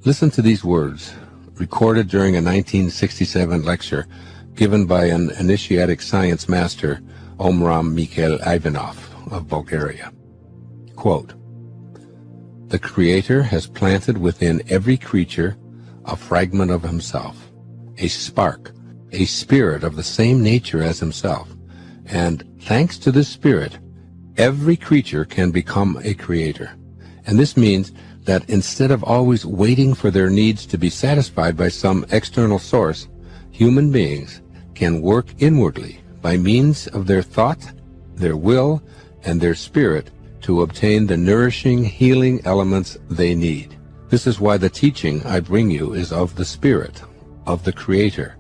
Listen to these words, recorded during a 1967 lecture given by an initiatic science master, Omram Mikhail Ivanov of Bulgaria. Quote, "The Creator has planted within every creature a fragment of himself, a spark, a spirit of the same nature as himself. And thanks to this spirit, every creature can become a creator. And this means that instead of always waiting for their needs to be satisfied by some external source, human beings can work inwardly by means of their thought, their will, and their spirit to obtain the nourishing, healing elements they need. This is why the teaching I bring you is of the Spirit, of the Creator,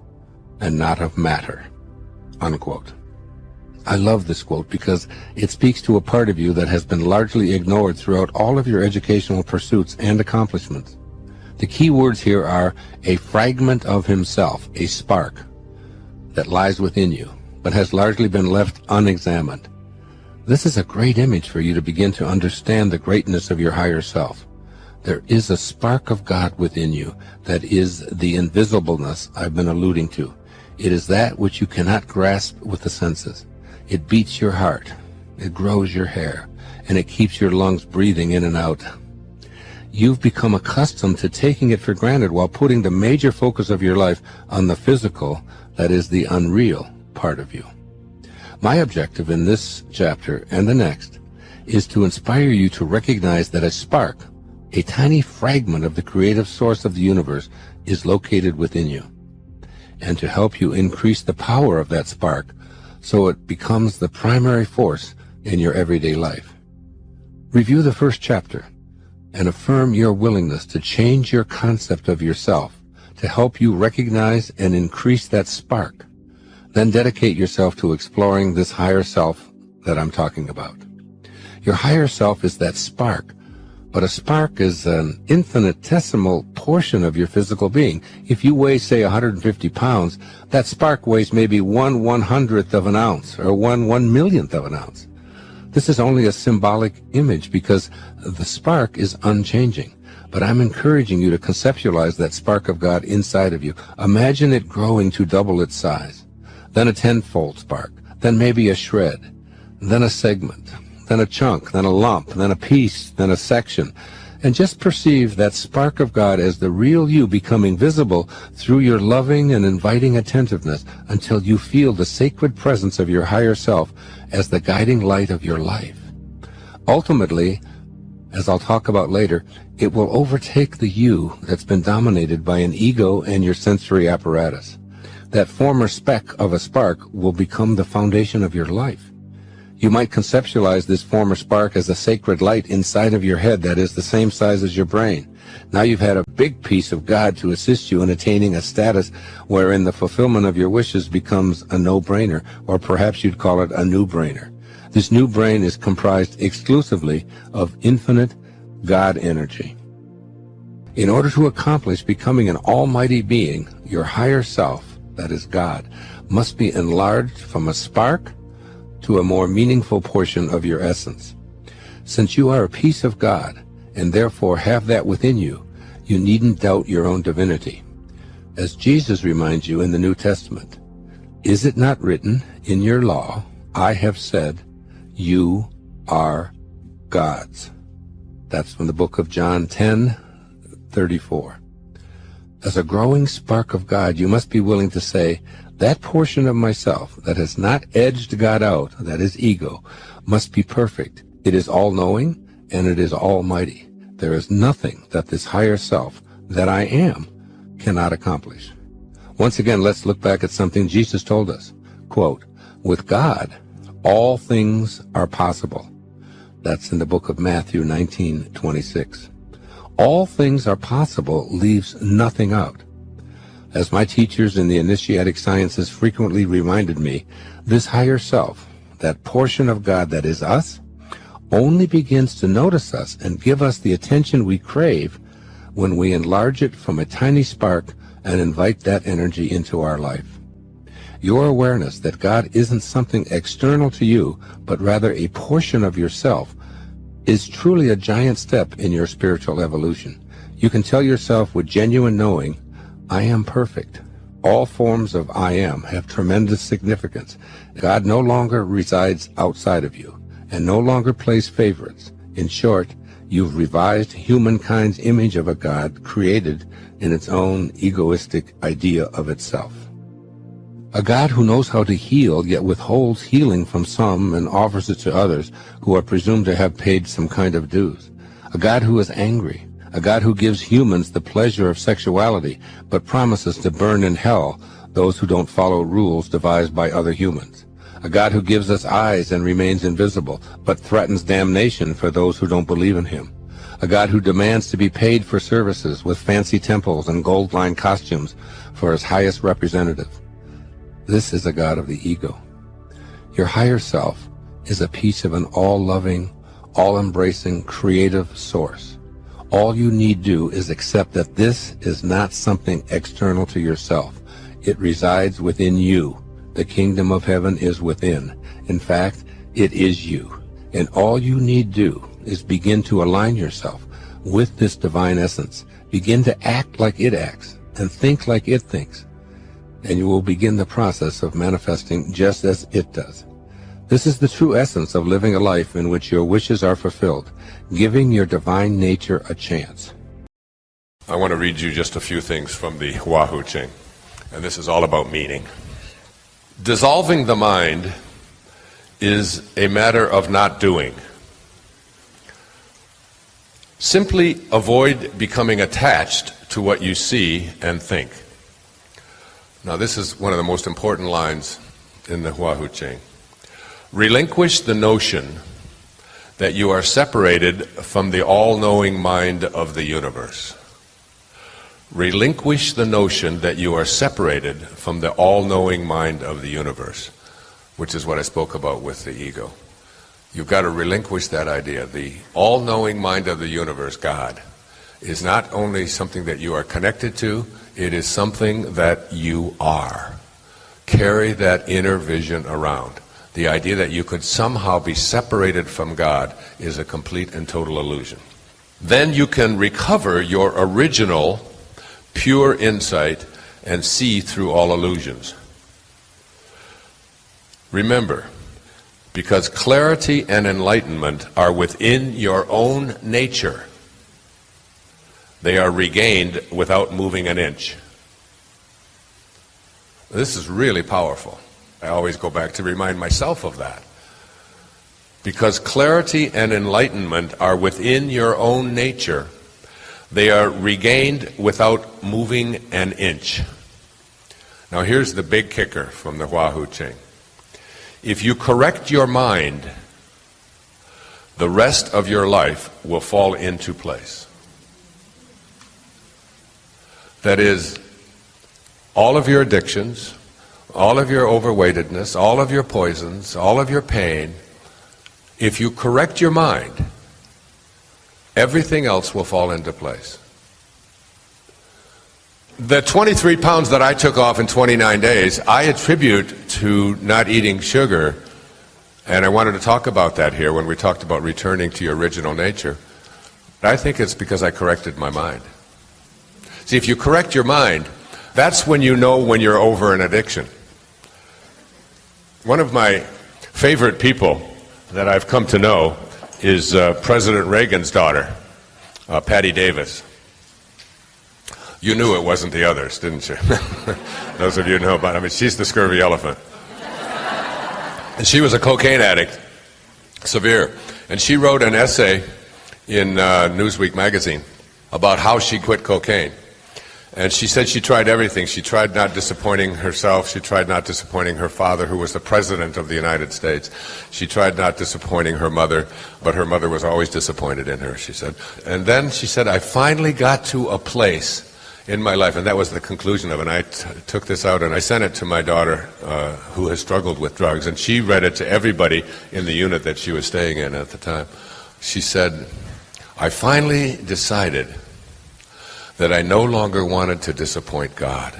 and not of matter." Unquote. I love this quote because it speaks to a part of you that has been largely ignored throughout all of your educational pursuits and accomplishments. The key words here are a fragment of himself, a spark that lies within you, but has largely been left unexamined. This is a great image for you to begin to understand the greatness of your higher self. There is a spark of God within you that is the invisibleness I've been alluding to. It is that which you cannot grasp with the senses. It beats your heart, it grows your hair, and it keeps your lungs breathing in and out. You've become accustomed to taking it for granted while putting the major focus of your life on the physical, that is the unreal part of you. My objective in this chapter and the next is to inspire you to recognize that a spark, a tiny fragment of the creative source of the universe, is located within you, and to help you increase the power of that spark so it becomes the primary force in your everyday life. Review the first chapter and affirm your willingness to change your concept of yourself to help you recognize and increase that spark. Then dedicate yourself to exploring this higher self that I'm talking about. Your higher self is that spark, but a spark is an infinitesimal portion of your physical being. If you weigh, say, 150 pounds, that spark weighs maybe 1/100th of an ounce or 1/1,000,000th of an ounce. This is only a symbolic image because the spark is unchanging. But I'm encouraging you to conceptualize that spark of God inside of you. Imagine it growing to double its size, then a tenfold spark, then maybe a shred, then a segment, then a chunk, then a lump, then a piece, then a section. And just perceive that spark of God as the real you becoming visible through your loving and inviting attentiveness until you feel the sacred presence of your higher self as the guiding light of your life. Ultimately, as I'll talk about later, it will overtake the you that's been dominated by an ego and your sensory apparatus. That former speck of a spark will become the foundation of your life. You might conceptualize this former spark as a sacred light inside of your head that is the same size as your brain. Now you've had a big piece of God to assist you in attaining a status wherein the fulfillment of your wishes becomes a no-brainer, or perhaps you'd call it a new-brainer. This new brain is comprised exclusively of infinite God energy. In order to accomplish becoming an almighty being, your higher self, that is God, must be enlarged from a spark to a more meaningful portion of your essence. Since you are a piece of God, and therefore have that within you, you needn't doubt your own divinity. As Jesus reminds you in the New Testament, "Is it not written in your law, I have said, you are God's?" That's from the book of John 10:34. As a growing spark of God, you must be willing to say, that portion of myself that has not edged God out, that is ego, must be perfect. It is all-knowing and it is almighty. There is nothing that this higher self, that I am, cannot accomplish. Once again, let's look back at something Jesus told us. Quote, "With God, all things are possible." That's in the book of Matthew 19:26. All things are possible leaves nothing out. As my teachers in the initiatic sciences frequently reminded me, this higher self, that portion of God that is us, only begins to notice us and give us the attention we crave when we enlarge it from a tiny spark and invite that energy into our life. Your awareness that God isn't something external to you, but rather a portion of yourself, is truly a giant step in your spiritual evolution. You can tell yourself with genuine knowing, I am perfect. All forms of I am have tremendous significance. God no longer resides outside of you and no longer plays favorites. In short, you've revised humankind's image of a God created in its own egoistic idea of itself. A God who knows how to heal, yet withholds healing from some and offers it to others who are presumed to have paid some kind of dues. A God who is angry. A God who gives humans the pleasure of sexuality, but promises to burn in hell those who don't follow rules devised by other humans. A God who gives us eyes and remains invisible, but threatens damnation for those who don't believe in him. A God who demands to be paid for services with fancy temples and gold-lined costumes for his highest representative. This is a God of the ego. Your higher self is a piece of an all-loving, all-embracing, creative source. All you need do is accept that this is not something external to yourself. It resides within you. The kingdom of heaven is within. In fact, it is you. And all you need do is begin to align yourself with this divine essence. Begin to act like it acts and think like it thinks. And you will begin the process of manifesting just as it does. This is the true essence of living a life in which your wishes are fulfilled, giving your divine nature a chance. I want to read you just a few things from the Wahoo Ching, and this is all about meaning. Dissolving the mind is a matter of not doing. Simply avoid becoming attached to what you see and think. Now, this is one of the most important lines in the Wahoo Ching. Relinquish the notion that you are separated from the all-knowing mind of the universe. Relinquish the notion that you are separated from the all-knowing mind of the universe, which is what I spoke about with the ego. You've got to relinquish that idea. The all-knowing mind of the universe, God, is not only something that you are connected to, it is something that you are. Carry that inner vision around. The idea that you could somehow be separated from God is a complete and total illusion. Then you can recover your original, pure insight and see through all illusions. Remember, because clarity and enlightenment are within your own nature, they are regained without moving an inch. This is really powerful. I always go back to remind myself of that. Because clarity and enlightenment are within your own nature, they are regained without moving an inch. Now here's the big kicker from the Wahoo Ching. If you correct your mind, the rest of your life will fall into place. That is, all of your addictions, all of your overweightedness, all of your poisons, all of your pain, if you correct your mind, everything else will fall into place. The 23 pounds that I took off in 29 days, I attribute to not eating sugar, and I wanted to talk about that here when we talked about returning to your original nature. But I think it's because I corrected my mind. See, if you correct your mind, that's when you know when you're over an addiction. One of my favorite people that I've come to know is President Reagan's daughter, Patty Davis. You knew it wasn't the others, didn't you? Those of you know about it. I mean, she's the scurvy elephant. And she was a cocaine addict, severe. And she wrote an essay in Newsweek magazine about how she quit cocaine. And she said she tried everything. She tried not disappointing herself. She tried not disappointing her father, who was the president of the United States. She tried not disappointing her mother, but her mother was always disappointed in her, she said. And then she said, I finally got to a place in my life, and that was the conclusion of it. And I took this out and I sent it to my daughter, who has struggled with drugs, and she read it to everybody in the unit that she was staying in at the time. She said, I finally decided that I no longer wanted to disappoint God.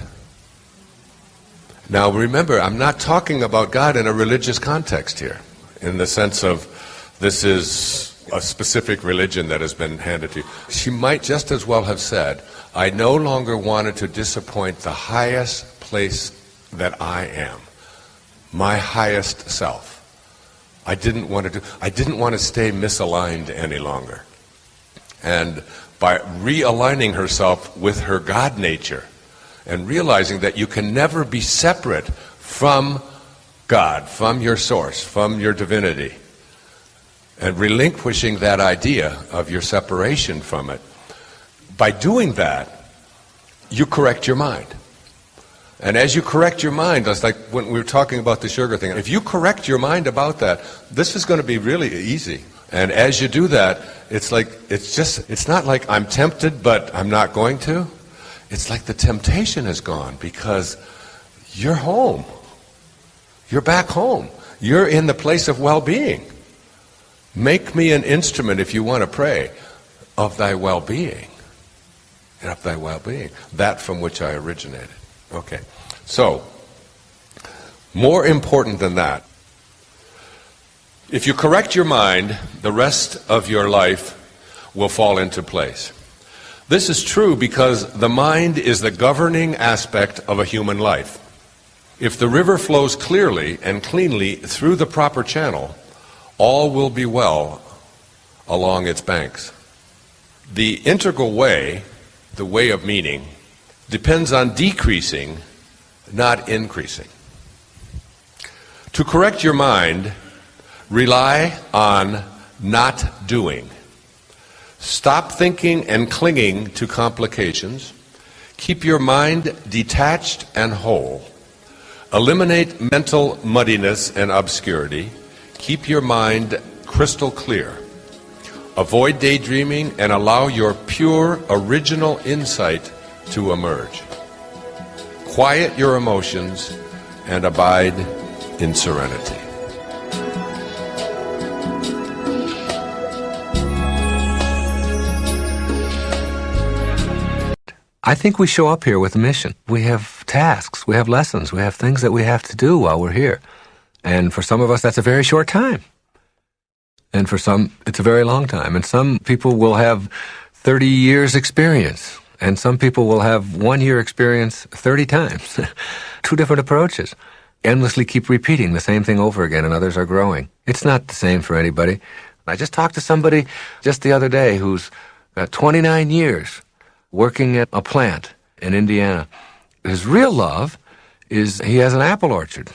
Now remember, I'm not talking about God in a religious context here, in the sense of this is a specific religion that has been handed to you. She might just as well have said, I no longer wanted to disappoint the highest place that I am, my highest self. I didn't want to stay misaligned any longer. And by realigning herself with her God nature and realizing that you can never be separate from God, from your source, from your divinity, and relinquishing that idea of your separation from it, by doing that, you correct your mind. And as you correct your mind, that's like when we were talking about the sugar thing, if you correct your mind about that, this is going to be really easy. And as you do that, it's not like I'm tempted, but I'm not going to. It's like the temptation is gone because you're home. You're back home. You're in the place of well-being. Make me an instrument, if you want to pray, of thy well-being. And of thy well-being. That from which I originated. Okay. So, more important than that, if you correct your mind, the rest of your life will fall into place. This is true because the mind is the governing aspect of a human life. If the river flows clearly and cleanly through the proper channel, all will be well along its banks. The integral way, the way of meaning, depends on decreasing, not increasing. To correct your mind, rely on not doing. Stop thinking and clinging to complications. Keep your mind detached and whole. Eliminate mental muddiness and obscurity. Keep your mind crystal clear. Avoid daydreaming and allow your pure, original insight to emerge. Quiet your emotions and abide in serenity. I think we show up here with a mission. We have tasks, we have lessons, we have things that we have to do while we're here. And for some of us, that's a very short time. And for some, it's a very long time. And some people will have 30 years experience. And some people will have 1 year experience 30 times. Two different approaches. Endlessly keep repeating the same thing over again, and others are growing. It's not the same for anybody. I just talked to somebody just the other day who's got 29 years working at a plant in Indiana. His real love is he has an apple orchard.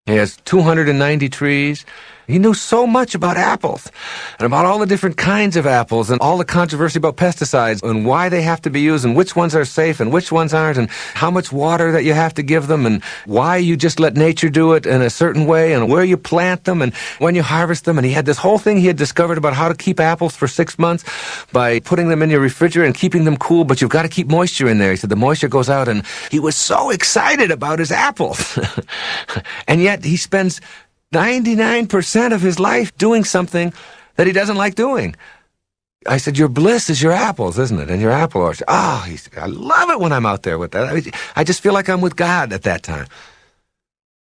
He has 290 trees. He knew so much about apples and about all the different kinds of apples and all the controversy about pesticides and why they have to be used and which ones are safe and which ones aren't and how much water that you have to give them and why you just let nature do it in a certain way and where you plant them and when you harvest them. And he had this whole thing he had discovered about how to keep apples for 6 months by putting them in your refrigerator and keeping them cool, but you've got to keep moisture in there. He said the moisture goes out, and he was so excited about his apples. And yet he spends 99% of his life doing something that he doesn't like doing. I said, your bliss is your apples, isn't it? And your apple orchard. Oh, he said, I love it when I'm out there with that. I just feel like I'm with God at that time.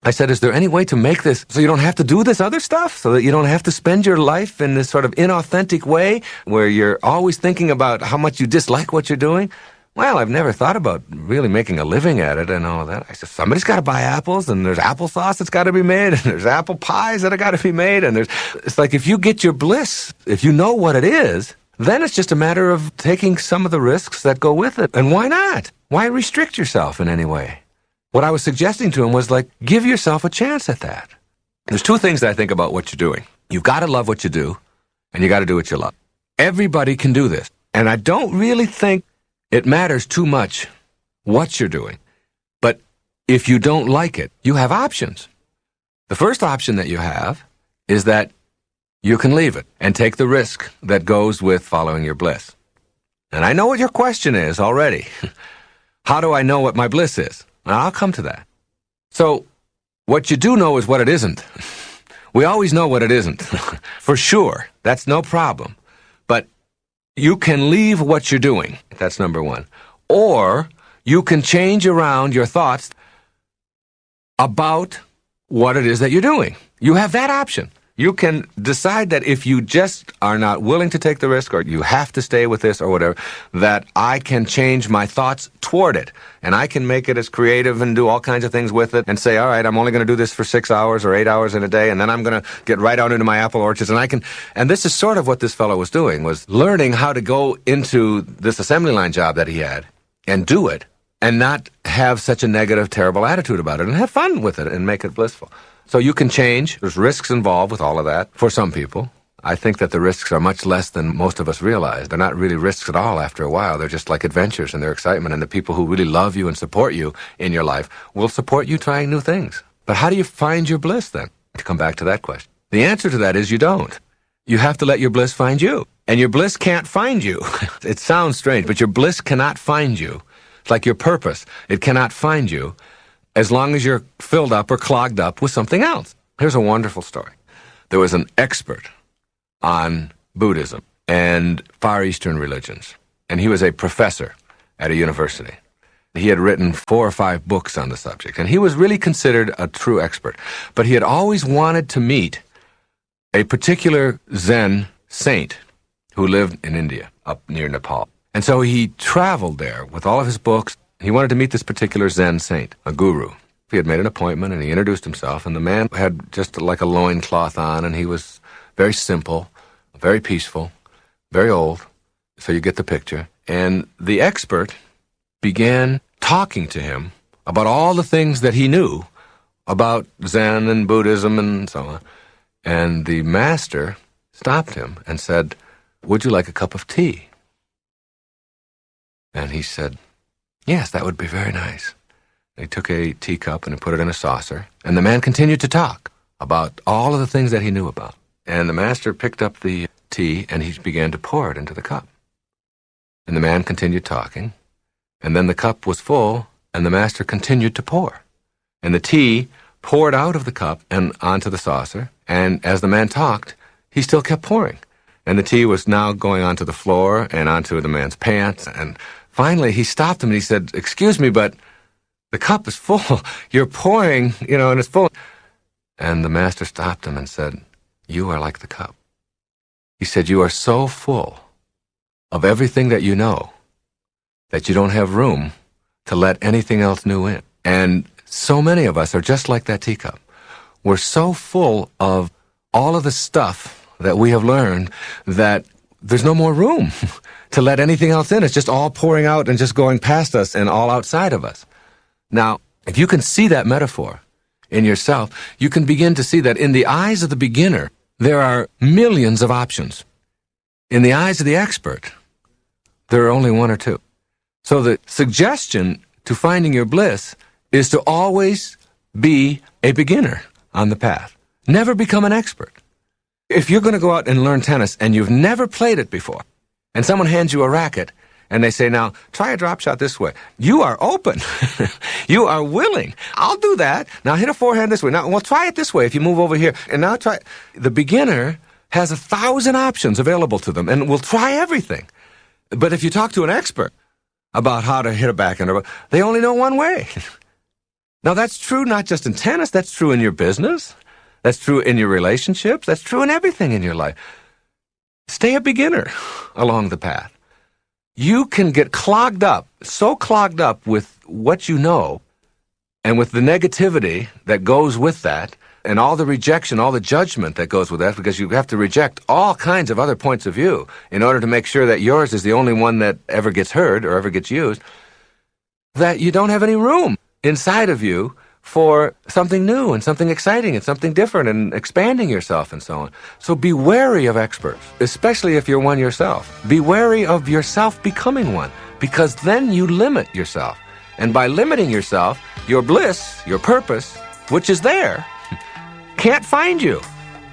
I said, is there any way to make this so you don't have to do this other stuff? So that you don't have to spend your life in this sort of inauthentic way where you're always thinking about how much you dislike what you're doing? Well, I've never thought about really making a living at it and all that. I said, somebody's got to buy apples, and there's applesauce that's got to be made, and there's apple pies that have got to be made, and it's like if you get your bliss, if you know what it is, then it's just a matter of taking some of the risks that go with it. And why not? Why restrict yourself in any way? What I was suggesting to him was like, give yourself a chance at that. There's two things that I think about what you're doing. You've got to love what you do, and you got to do what you love. Everybody can do this. And I don't really think it matters too much what you're doing. But if you don't like it, you have options. The first option that you have is that you can leave it and take the risk that goes with following your bliss. And I know what your question is already. How do I know what my bliss is? Well, I'll come to that. So what you do know is what it isn't. We always know what it isn't. For sure. That's no problem. But you can leave what you're doing. That's number one. Or you can change around your thoughts about what it is that you're doing. You have that option. You can decide that if you just are not willing to take the risk, or you have to stay with this or whatever, that I can change my thoughts toward it. And I can make it as creative and do all kinds of things with it and say, all right, I'm only going to do this for 6 hours or 8 hours in a day, and then I'm going to get right out into my apple orchards. And this is sort of what this fellow was doing, was learning how to go into this assembly line job that he had and do it and not have such a negative, terrible attitude about it and have fun with it and make it blissful. So you can change. There's risks involved with all of that for some people. I think that the risks are much less than most of us realize. They're not really risks at all after a while. They're just like adventures and their excitement. And the people who really love you and support you in your life will support you trying new things. But how do you find your bliss then? To come back to that question. The answer to that is you don't. You have to let your bliss find you. And your bliss can't find you. It sounds strange, but your bliss cannot find you. It's like your purpose. It cannot find you as long as you're filled up or clogged up with something else. Here's a wonderful story. There was an expert on Buddhism and Far Eastern religions, and he was a professor at a university. He had written 4 or 5 books on the subject, and he was really considered a true expert. But he had always wanted to meet a particular Zen saint who lived in India, up near Nepal. And so he traveled there with all of his books. He wanted to meet this particular Zen saint, a guru. He had made an appointment, and he introduced himself, and the man had just like a loincloth on, and he was very simple, very peaceful, very old, so you get the picture. And the expert began talking to him about all the things that he knew about Zen and Buddhism and so on. And the master stopped him and said, "Would you like a cup of tea?" And he said, "Yes, that would be very nice." And he took a teacup and he put it in a saucer. And the man continued to talk about all of the things that he knew about. And the master picked up the tea and he began to pour it into the cup. And the man continued talking. And then the cup was full and the master continued to pour. And the tea poured out of the cup and onto the saucer. And as the man talked, he still kept pouring. And the tea was now going onto the floor and onto the man's pants. And finally, he stopped him and he said, "Excuse me, but the cup is full. You're pouring, and it's full." And the master stopped him and said, "You are like the cup." He said, "You are so full of everything that you know that you don't have room to let anything else new in." And so many of us are just like that teacup. We're so full of all of the stuff that we have learned that there's no more room to let anything else in. It's just all pouring out and just going past us and all outside of us. Now, if you can see that metaphor in yourself, you can begin to see that in the eyes of the beginner, there are millions of options. In the eyes of the expert, there are only 1 or 2. So the suggestion to finding your bliss is to always be a beginner on the path. Never become an expert. If you're going to go out and learn tennis and you've never played it before, and someone hands you a racket and they say, "Now, try a drop shot this way," you are open. You are willing. "I'll do that. Now hit a forehand this way. Now, well, try it this way if you move over here. And now try." The beginner has 1,000 options available to them and will try everything. But if you talk to an expert about how to hit a backhand, they only know one way. Now, that's true not just in tennis. That's true in your business. That's true in your relationships. That's true in everything in your life. Stay a beginner along the path. You can get clogged up, so clogged up with what you know and with the negativity that goes with that and all the rejection, all the judgment that goes with that, because you have to reject all kinds of other points of view in order to make sure that yours is the only one that ever gets heard or ever gets used, that you don't have any room inside of you for something new and something exciting and something different and expanding yourself and so on. So be wary of experts, especially if you're one yourself. Be wary of yourself becoming one, because then you limit yourself. And by limiting yourself, your bliss, your purpose, which is there, can't find you.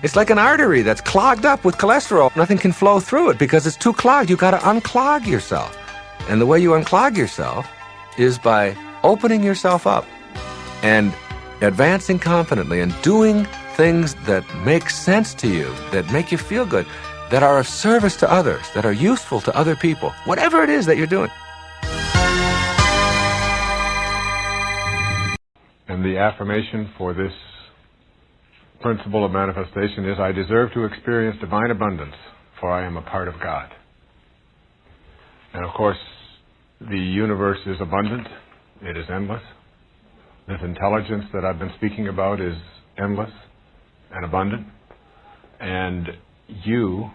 It's like an artery that's clogged up with cholesterol. Nothing can flow through it because it's too clogged. You've got to unclog yourself. And the way you unclog yourself is by opening yourself up and advancing confidently and doing things that make sense to you, that make you feel good, that are of service to others, that are useful to other people, whatever it is that you're doing. And the affirmation for this principle of manifestation is, I deserve to experience divine abundance, for I am a part of God. And of course, the universe is abundant. It is endless. This intelligence that I've been speaking about is endless and abundant. And you,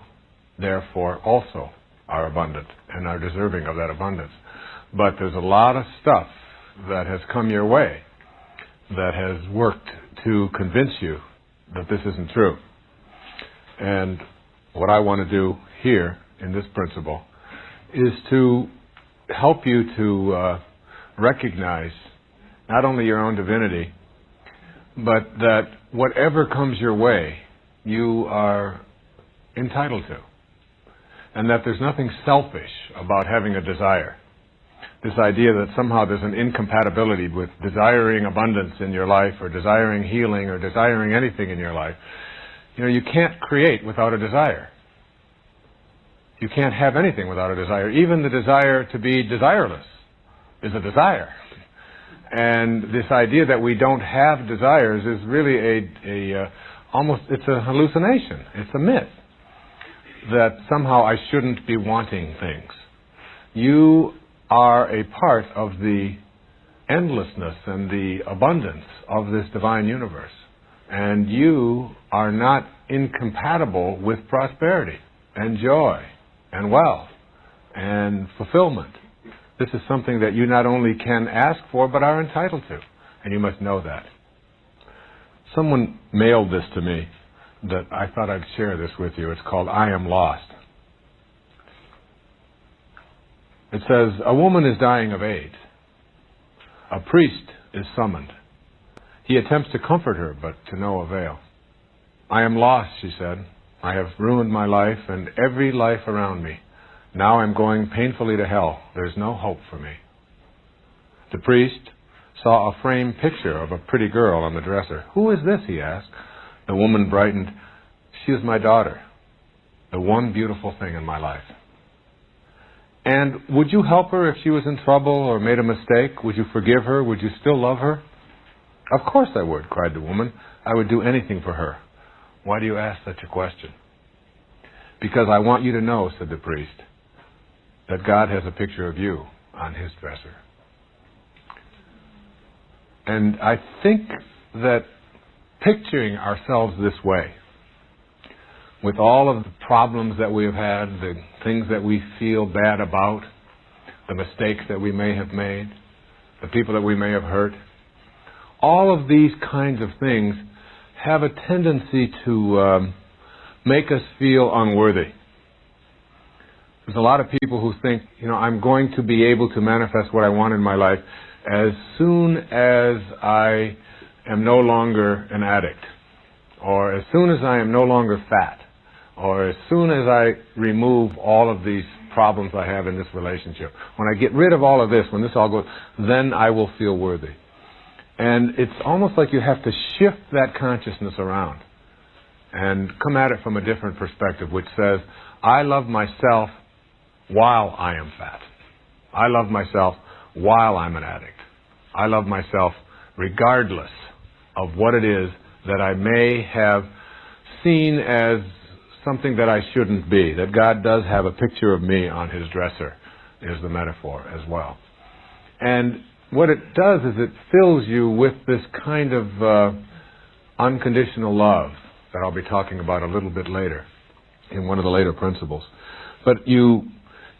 therefore, also are abundant and are deserving of that abundance. But there's a lot of stuff that has come your way that has worked to convince you that this isn't true. And what I want to do here in this principle is to help you to recognize not only your own divinity, but that whatever comes your way, you are entitled to. And that there's nothing selfish about having a desire. This idea that somehow there's an incompatibility with desiring abundance in your life, or desiring healing, or desiring anything in your life. You know, you can't create without a desire. You can't have anything without a desire. Even the desire to be desireless is a desire. And this idea that we don't have desires is really it's a hallucination. It's a myth that somehow I shouldn't be wanting things. You are a part of the endlessness and the abundance of this divine universe. And you are not incompatible with prosperity and joy and wealth and fulfillment. This is something that you not only can ask for, but are entitled to. And you must know that. Someone mailed this to me that I thought I'd share this with you. It's called I Am Lost. It says, a woman is dying of AIDS. A priest is summoned. He attempts to comfort her, but to no avail. I am lost, she said. I have ruined my life and every life around me. Now I'm going painfully to hell. There's no hope for me. The priest saw a framed picture of a pretty girl on the dresser. Who is this, he asked. The woman brightened. She is my daughter, the one beautiful thing in my life. And would you help her if she was in trouble or made a mistake? Would you forgive her? Would you still love her? Of course I would, cried the woman. I would do anything for her. Why do you ask such a question? Because I want you to know, said the priest, that God has a picture of you on his dresser. And I think that picturing ourselves this way, with all of the problems that we have had, the things that we feel bad about, the mistakes that we may have made, the people that we may have hurt, all of these kinds of things have a tendency to make us feel unworthy. There's a lot of people who think, I'm going to be able to manifest what I want in my life as soon as I am no longer an addict, or as soon as I am no longer fat, or as soon as I remove all of these problems I have in this relationship. When I get rid of all of this, when this all goes, then I will feel worthy. And it's almost like you have to shift that consciousness around and come at it from a different perspective, which says, I love myself while I am fat. I love myself while I'm an addict. I love myself regardless of what it is that I may have seen as something that I shouldn't be. That God does have a picture of me on his dresser, is the metaphor as well. And what it does is it fills you with this kind of unconditional love that I'll be talking about a little bit later in one of the later principles. But you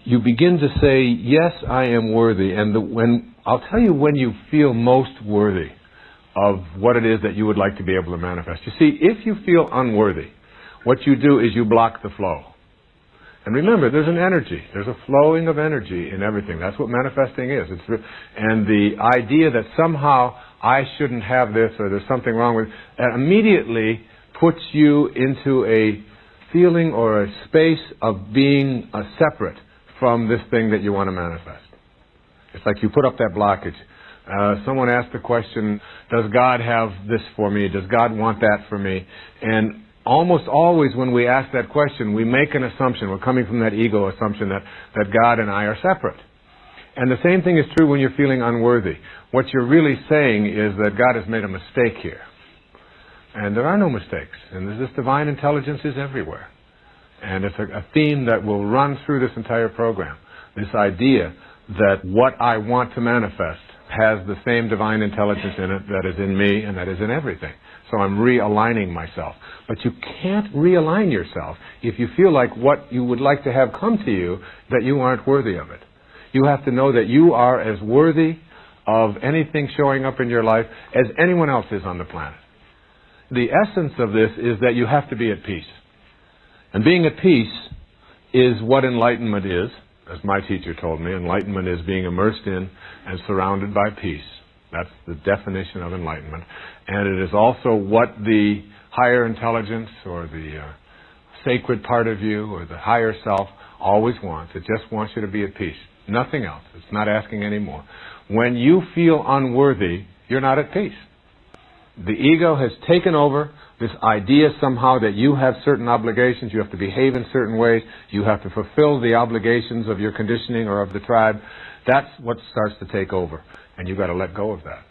begin to say, yes, I am worthy. And I'll tell you when you feel most worthy of what it is that you would like to be able to manifest. You see, if you feel unworthy, what you do is you block the flow. And remember, there's an energy. There's a flowing of energy in everything. That's what manifesting is. And the idea that somehow I shouldn't have this or there's something wrong with it, that immediately puts you into a feeling or a space of being separate from this thing that you want to manifest. It's like you put up that blockage. Someone asked the question, does God have this for me? Does God want that for me? And almost always when we ask that question, we make an assumption. We're coming from that ego assumption that God and I are separate. And the same thing is true when you're feeling unworthy. What you're really saying is that God has made a mistake here. And there are no mistakes. And this divine intelligence is everywhere. And it's a theme that will run through this entire program. This idea that what I want to manifest has the same divine intelligence in it that is in me and that is in everything. So I'm realigning myself. But you can't realign yourself if you feel like what you would like to have come to you, that you aren't worthy of it. You have to know that you are as worthy of anything showing up in your life as anyone else is on the planet. The essence of this is that you have to be at peace. And being at peace is what enlightenment is. As my teacher told me, enlightenment is being immersed in and surrounded by peace. That's the definition of enlightenment. And it is also what the higher intelligence or the sacred part of you or the higher self always wants. It just wants you to be at peace. Nothing else. It's not asking any more. When you feel unworthy, you're not at peace. The ego has taken over this idea somehow that you have certain obligations, you have to behave in certain ways, you have to fulfill the obligations of your conditioning or of the tribe. That's what starts to take over. And you've got to let go of that.